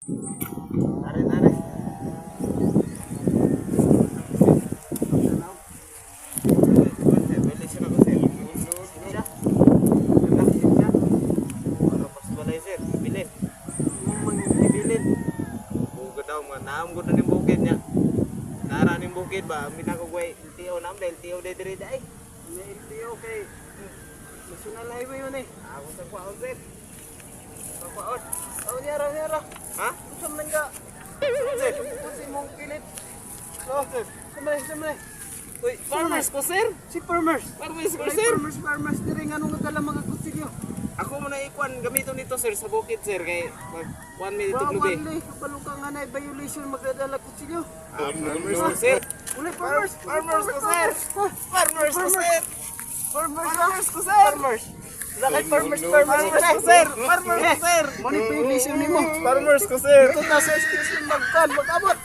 Tari, tari. Bilisan ako, sir. Sila. Ano pas balay, sir? Bilin. Bilin. Bukid daw, mga naamgod na ng bukid niya. Nara ng bukid ba? Minakugway. LTO naam, LTO de dire day. LTO kay National Highway yun eh. Ako sa kwaon, sir. Sa kwaon. Oh, nyara. Ha? Saan man ka? Sir, kasi mong kilit. Oh, sir. Samay. Uy, farmers ko, sir? Si farmers. Farmers ko, sir? Farmers. Dire nga nung nagdala mga kutsilyo. Ako mo na ikuan gamito nito, sir, sa bukid, sir. Kay mag 1 minute lubi. Kabalo ka nga na violation magdadala kutsilyo. Farmers ko, sir. Uli, farmers. Farmers ko, sir. Farmers ko, sir. Farmers ko, sir. Farmers. Lakay farmers ko, sir. Farmers ko, sir. Manipulation ni mo. Farmers ko, sir. Ito na sa station magkan, mag-abot.